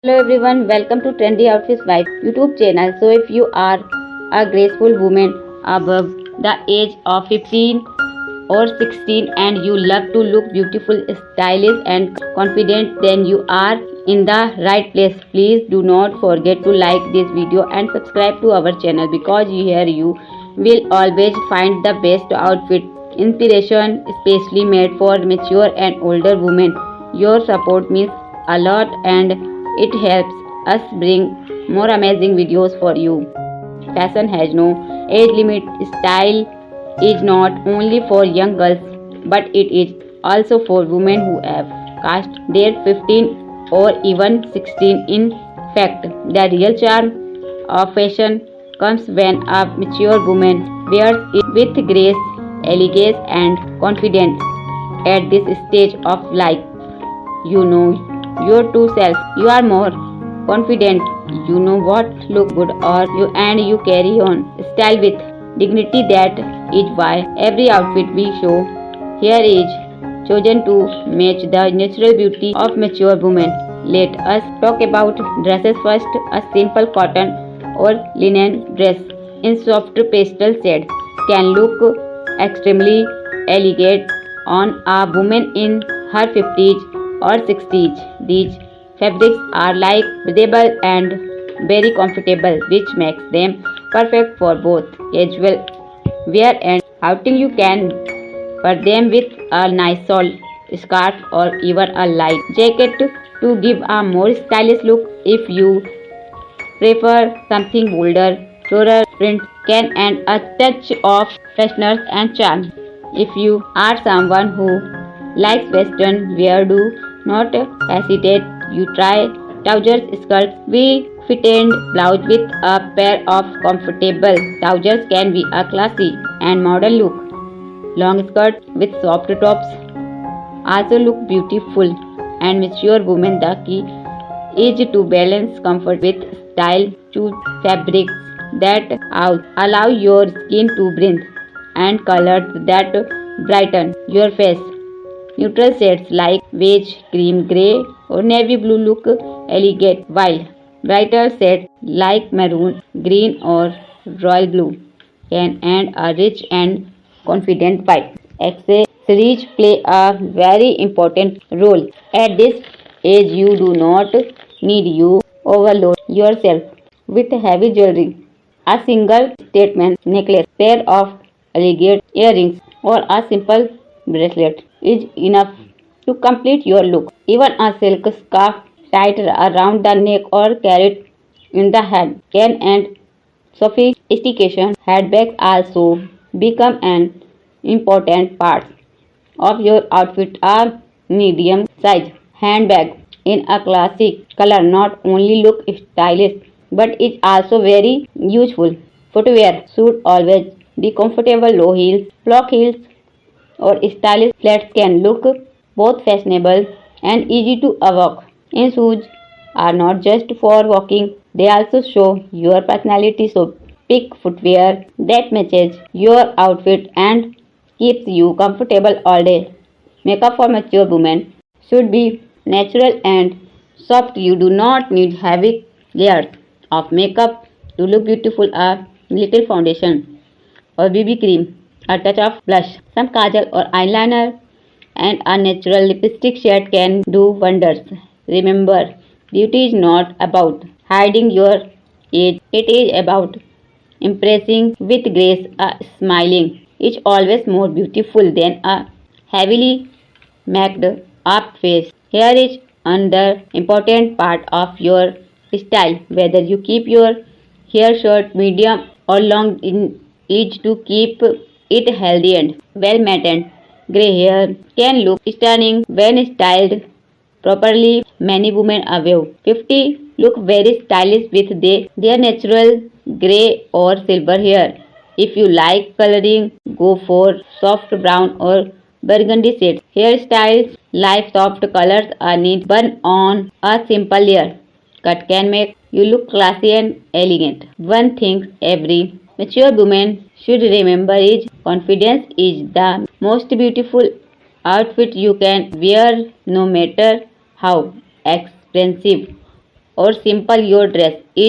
Hello everyone, welcome to Trendy Outfits Vibe YouTube channel. So if you are a graceful woman above the age of 15 or 16 and you love to look beautiful, stylish and confident, then you are in the right place. Please do not forget to like this video and subscribe to our channel because here you will always find the best outfit inspiration especially made for mature and older women. Your support means a lot and it helps us bring more amazing videos for you. Fashion has no age limit. Style is not only for young girls but it is also for women who have passed their 15 or even 16. In fact, the real charm of fashion comes when a mature woman wears it with grace, elegance and confidence. At this stage of life, you know your true self. You are more confident. You know what look good or you and you carry on style with dignity. That is why every outfit we show here is chosen to match the natural beauty of mature women. Let us talk about dresses first. A simple cotton or linen dress in soft pastel shade can look extremely elegant on a woman in her 50s or 60s. These fabrics are like breathable and very comfortable, which makes them perfect for both casual wear and outing. You can wear them with a nice shawl, scarf, or even a light jacket to give a more stylish look. If you prefer something bolder, floral print can add a touch of freshness and charm. If you are someone who likes western wear, do not hesitate. You try trousers skirts. We fitted blouse with a pair of comfortable trousers can be a classy and modern look. Long skirts with soft tops also look beautiful and mature women. The key is to balance comfort with style. Choose fabrics that allow your skin to breathe and colors that brighten your face. Neutral shades like beige, cream, grey or navy blue look elegant, while brighter shades like maroon, green or royal blue can add a rich and confident vibe. Accessories play a very important role. At this age, you do not need you overload yourself with heavy jewelry. A single statement necklace, pair of elegant earrings, or a simple bracelet is enough to complete your look. Even a silk scarf tied around the neck or carried in the hand can add sophistication. Handbags also become an important part of your outfit. A medium size handbag in a classic color not only look stylish but is also very useful. Footwear should always be comfortable. Low heels, flock heels or stylish flats can look both fashionable and easy to walk in. Shoes are not just for walking, they also show your personality. So pick footwear that matches your outfit and keeps you comfortable all day. Makeup for mature women should be natural and soft. You do not need heavy layers of makeup to look beautiful. A little foundation or BB cream, a touch of blush, some kajal or eyeliner, and a natural lipstick shade can do wonders. Remember, beauty is not about hiding your age, it is about impressing with grace. A smiling is always more beautiful than a heavily maked up face. Hair is another important part of your style. Whether you keep your hair short, medium, or long, is to keep it healthy and well maintained. Grey hair can look stunning when styled properly. Many women above 50 look very stylish with their natural grey or silver hair. If you like coloring, go for soft brown or burgundy shades. Hairstyles like soft colors are neat burn on a simple layer. Cut can make you look classy and elegant. One thing every mature woman should remember is confidence is the most beautiful outfit you can wear, no matter how expensive or simple your dress is